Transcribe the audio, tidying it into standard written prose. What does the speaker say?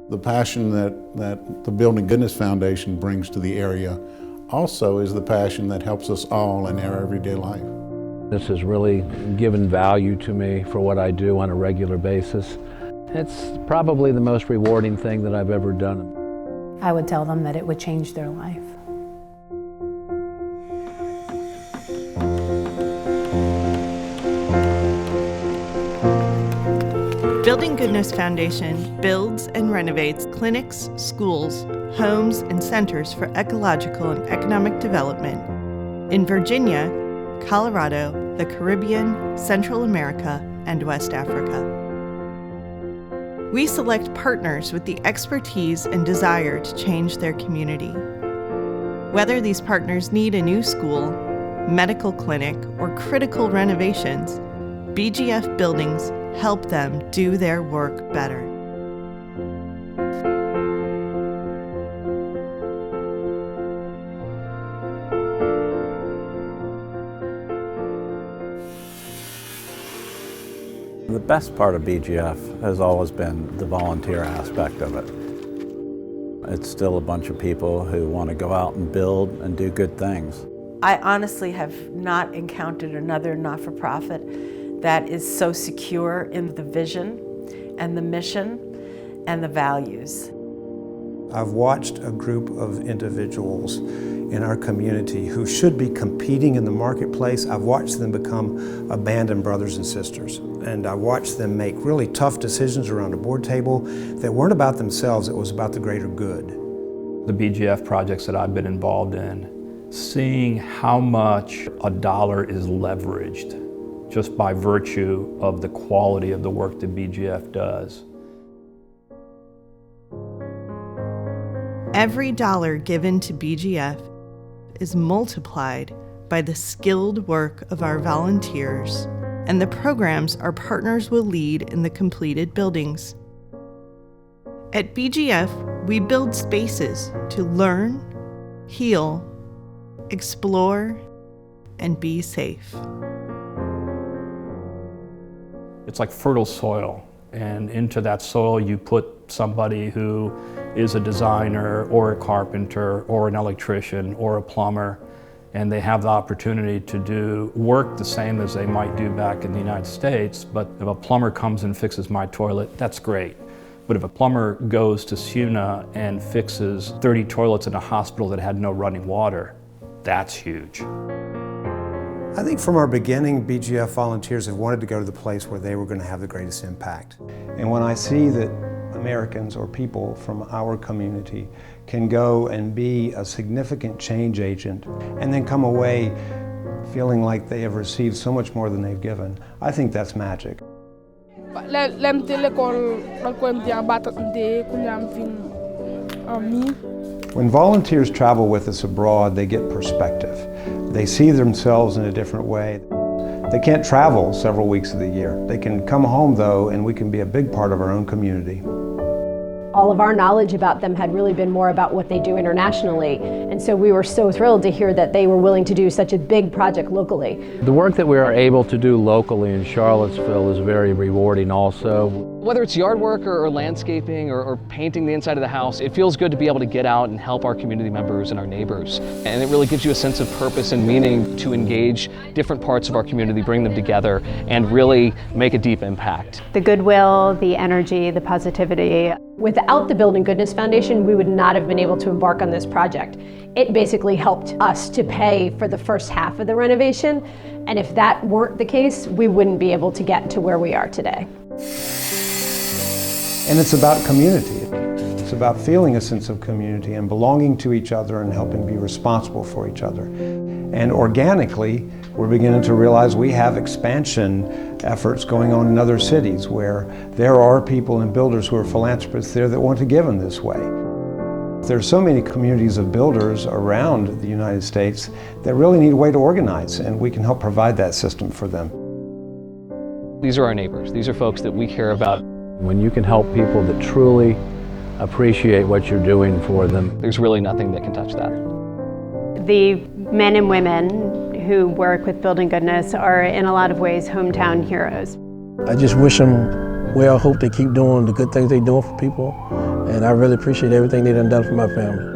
The passion that the Building Goodness Foundation brings to the area also is the passion that helps us all in our everyday life. This has really given value to me for what I do on a regular basis. It's probably the most rewarding thing that I've ever done. I would tell them that it would change their life. Building Goodness Foundation builds and renovates clinics, schools, homes, and centers for ecological and economic development in Virginia, Colorado, the Caribbean, Central America, and West Africa. We select partners with the expertise and desire to change their community. Whether these partners need a new school, medical clinic, or critical renovations, BGF Buildings help them do their work better. The best part of BGF has always been the volunteer aspect of it. It's still a bunch of people who want to go out and build and do good things. I honestly have not encountered another not-for-profit that is so secure in the vision and the mission and the values. I've watched a group of individuals in our community who should be competing in the marketplace. I've watched them become abandoned brothers and sisters. And I watched them make really tough decisions around a board table that weren't about themselves, it was about the greater good. The BGF projects that I've been involved in, seeing how much a dollar is leveraged just by virtue of the quality of the work that BGF does. Every dollar given to BGF is multiplied by the skilled work of our volunteers and the programs our partners will lead in the completed buildings. At BGF, we build spaces to learn, heal, explore, and be safe. It's like fertile soil, and into that soil you put somebody who is a designer or a carpenter or an electrician or a plumber, and they have the opportunity to do work the same as they might do back in the United States. But if a plumber comes and fixes my toilet, that's great. But if a plumber goes to Suna and fixes 30 toilets in a hospital that had no running water, that's huge. I think from our beginning, BGF volunteers have wanted to go to the place where they were going to have the greatest impact. And when I see that Americans or people from our community can go and be a significant change agent and then come away feeling like they have received so much more than they've given, I think that's magic. When volunteers travel with us abroad, they get perspective. They see themselves in a different way. They can't travel several weeks of the year. They can come home though, and we can be a big part of our own community. All of our knowledge about them had really been more about what they do internationally, and so we were so thrilled to hear that they were willing to do such a big project locally. The work that we are able to do locally in Charlottesville is very rewarding also. Whether it's yard work or landscaping or painting the inside of the house, it feels good to be able to get out and help our community members and our neighbors. And it really gives you a sense of purpose and meaning to engage different parts of our community, bring them together, and really make a deep impact. The goodwill, the energy, the positivity. Without the Building Goodness Foundation, we would not have been able to embark on this project. It basically helped us to pay for the first half of the renovation, and if that weren't the case, we wouldn't be able to get to where we are today. And it's about community. It's about feeling a sense of community and belonging to each other and helping be responsible for each other. And organically, we're beginning to realize we have expansion efforts going on in other cities where there are people and builders who are philanthropists there that want to give in this way. There are so many communities of builders around the United States that really need a way to organize, and we can help provide that system for them. These are our neighbors. These are folks that we care about. When you can help people that truly appreciate what you're doing for them, there's really nothing that can touch that. The men and women who work with Building Goodness are in a lot of ways hometown heroes. I just wish them well. I hope they keep doing the good things they're doing for people and I really appreciate everything they done for my family.